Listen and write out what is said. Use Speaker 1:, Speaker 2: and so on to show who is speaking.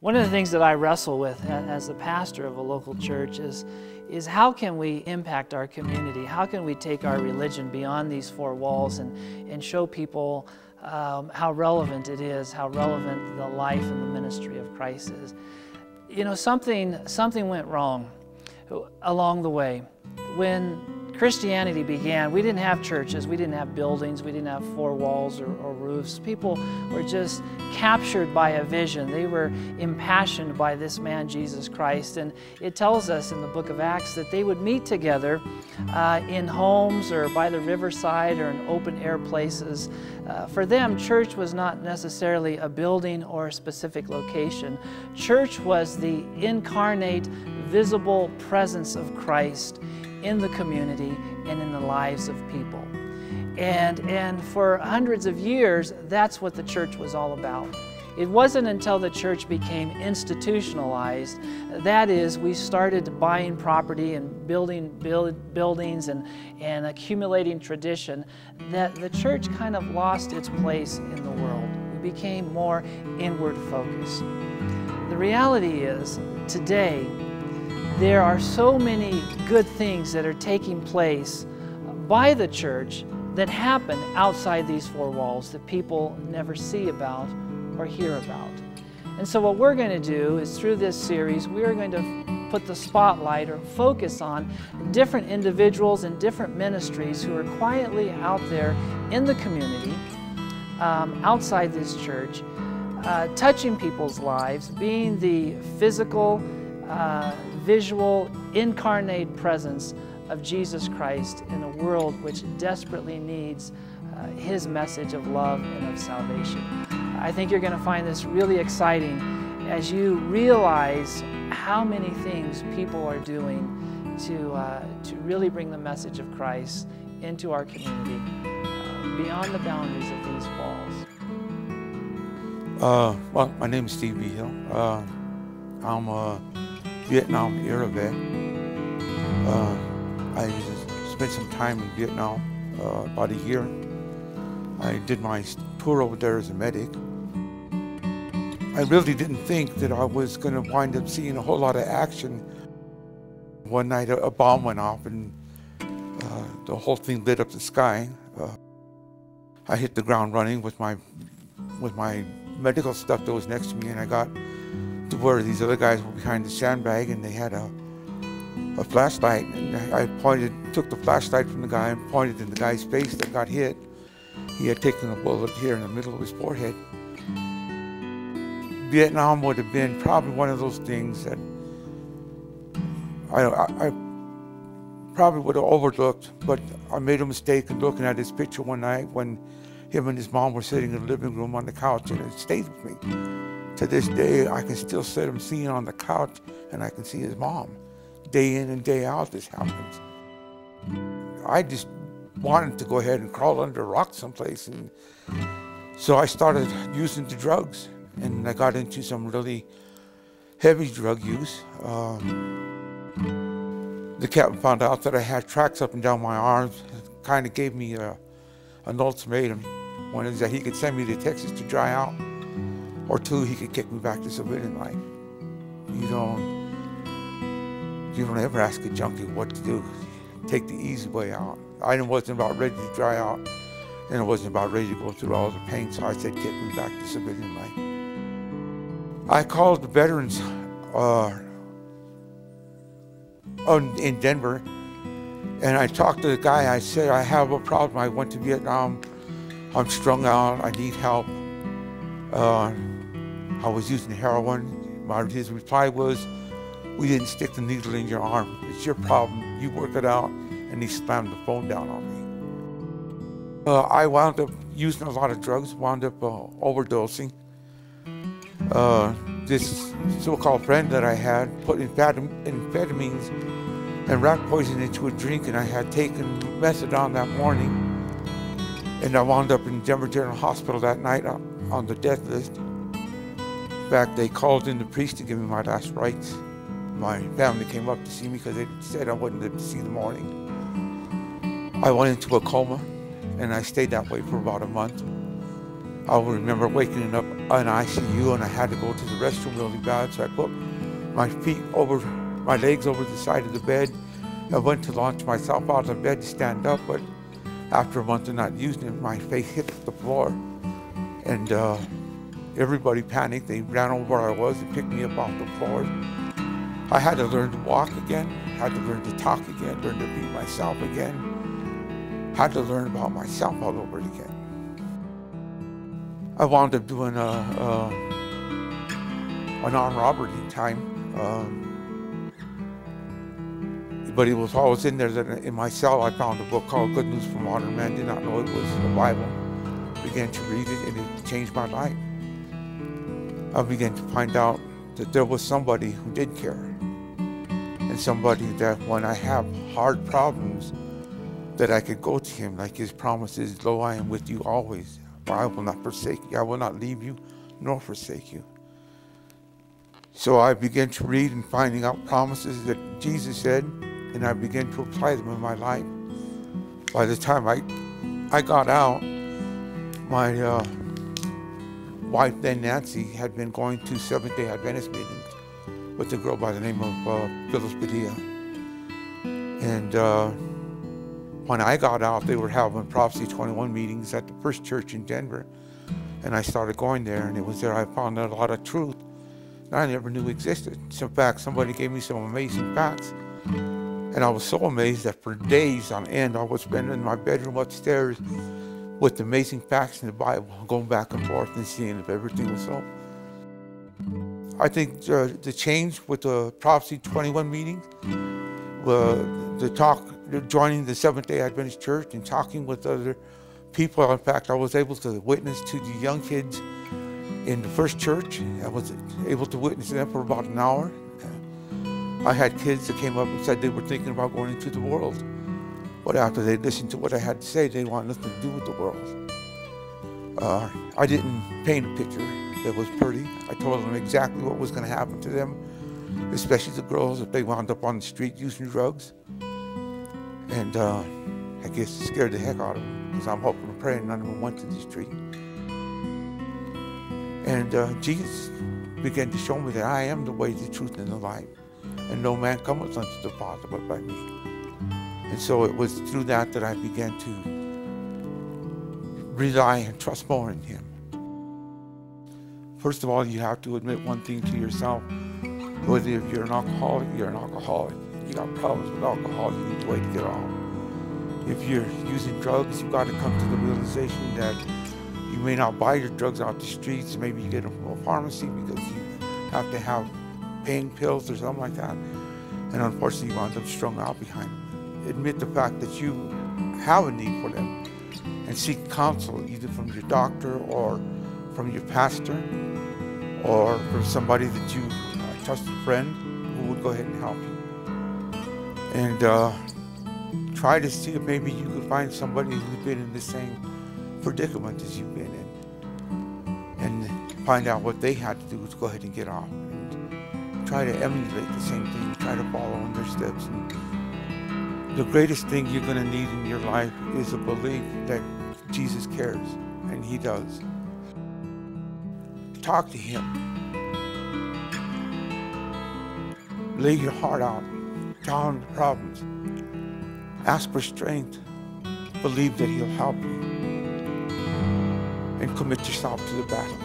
Speaker 1: One of the things that I wrestle with as the pastor of a local church is how can we impact our community? How can we take our religion beyond these four walls and show people how relevant it is, how relevant the life and the ministry of Christ is? You know, something went wrong along the way. When Christianity began, we didn't have churches, we didn't have buildings, we didn't have four walls or roofs. People were just captured by a vision. They were impassioned by this man, Jesus Christ. And it tells us in the book of Acts that they would meet together in homes or by the riverside or in open air places. For them, church was not necessarily a building or a specific location. Church was the incarnate, visible presence of Christ in the community and in the lives of people. And for hundreds of years, that's what the church was all about. It wasn't until the church became institutionalized, that is, we started buying property and building buildings and accumulating tradition, that the church kind of lost its place in the world. We became more inward focused. The reality is, today, there are so many good things that are taking place by the church that happen outside these four walls that people never see about or hear about. And so what we're going to do is, through this series, we are going to put the spotlight or focus on different individuals and different ministries who are quietly out there in the community, outside this church, touching people's lives, being the physical, visual, incarnate presence of Jesus Christ in a world which desperately needs His message of love and of salvation. I think you're going to find this really exciting as you realize how many things people are doing to really bring the message of Christ into our community, beyond the boundaries of these walls.
Speaker 2: Well, my name is Steve Vigil. I'm a Vietnam-era vet. I spent some time in Vietnam, about a year. I did my tour over there as a medic. I really didn't think that I was going to wind up seeing a whole lot of action. One night a bomb went off and the whole thing lit up the sky. I hit the ground running with my medical stuff that was next to me, and I got to where these other guys were behind the sandbag, and they had a flashlight, and I took the flashlight from the guy and pointed in the guy's face that got hit. He had taken a bullet here in the middle of his forehead. Vietnam would have been probably one of those things that I probably would have overlooked, but I made a mistake in looking at his picture one night when him and his mom were sitting in the living room on the couch, and it stayed with me. To this day, I can still see him sitting on the couch, and I can see his mom. Day in and day out, this happens. I just wanted to go ahead and crawl under a rock someplace, and so I started using the drugs, and I got into some really heavy drug use. The captain found out that I had tracks up and down my arms, kind of gave me an ultimatum. One is that he could send me to Texas to dry out, or two, he could kick me back to civilian life. You don't ever ask a junkie what to do. Take the easy way out. I wasn't about ready to dry out, and I wasn't about ready to go through all the pain, so I said, kick me back to civilian life. I called the veterans in Denver, and I talked to the guy. I said, I have a problem. I went to Vietnam. I'm strung out. I need help. I was using heroin. His reply was, we didn't stick the needle in your arm. It's your problem. You work it out. And he slammed the phone down on me. I wound up using a lot of drugs, wound up overdosing. This so-called friend that I had put amphetamines and rat poison into a drink, and I had taken methadone that morning. And I wound up in Denver General Hospital that night on the death list. In fact, they called in the priest to give me my last rites. My family came up to see me because they said I wouldn't live to see the morning. I went into a coma, and I stayed that way for about a month. I remember waking up an ICU, and I had to go to the restroom really bad, so I put my legs over the side of the bed. I went to launch myself out of the bed to stand up, but after a month of not using it, my face hit the floor, and everybody panicked. They ran over where I was and picked me up off the floor. I had to learn to walk again, had to learn to talk again, learn to be myself again, had to learn about myself all over again. I wound up doing an armed robbery time, but it was always in there that in my cell I found a book called Good News for Modern Men. Did not know it was the Bible. Began to read it, and it changed my life. I began to find out that there was somebody who did care, and somebody that when I have hard problems, that I could go to him, like his promise is, lo, I am with you always. I will not forsake you. I will not leave you nor forsake you. So I began to read and finding out promises that Jesus said, and I began to apply them in my life. By the time I got out, my wife then, Nancy, had been going to Seventh-day Adventist meetings with a girl by the name of Phyllis Padilla. And when I got out, they were having Prophecy 21 meetings at the First Church in Denver. And I started going there, and it was there I found out a lot of truth that I never knew existed. In fact, somebody gave me some amazing facts. And I was so amazed that for days on end, I was spending in my bedroom upstairs with amazing facts in the Bible, going back and forth and seeing if everything was so. I think the change with the Prophecy 21 meetings, joining the Seventh-day Adventist Church and talking with other people. In fact, I was able to witness to the young kids in the first church. I was able to witness them for about an hour. I had kids that came up and said they were thinking about going into the world. But after they listened to what I had to say, they wanted nothing to do with the world. I didn't paint a picture that was pretty. I told them exactly what was going to happen to them, especially the girls if they wound up on the street using drugs. And I guess it scared the heck out of them, because I'm hoping and praying none of them went to the street. And Jesus began to show me that I am the way, the truth, and the life. And no man cometh unto the Father but by me. And so it was through that that I began to rely and trust more in him. First of all, you have to admit one thing to yourself. Whether if you're an alcoholic, you're an alcoholic. You got problems with alcohol, you need a way to get off. If you're using drugs, you've got to come to the realization that you may not buy your drugs off the streets. Maybe you get them from a pharmacy because you have to have pain pills or something like that. And unfortunately, you wind up strung out behind them. Admit the fact that you have a need for them and seek counsel either from your doctor or from your pastor or from somebody that you trusted friend who would go ahead and help you. And try to see if maybe you could find somebody who's been in the same predicament as you've been in, and find out what they had to do to go ahead and get off. And try to emulate the same thing, try to follow in their steps. And the greatest thing you're going to need in your life is a belief that Jesus cares, and he does. Talk to him. Lay your heart out. Tell him the problems. Ask for strength. Believe that he'll help you. And commit yourself to the battle.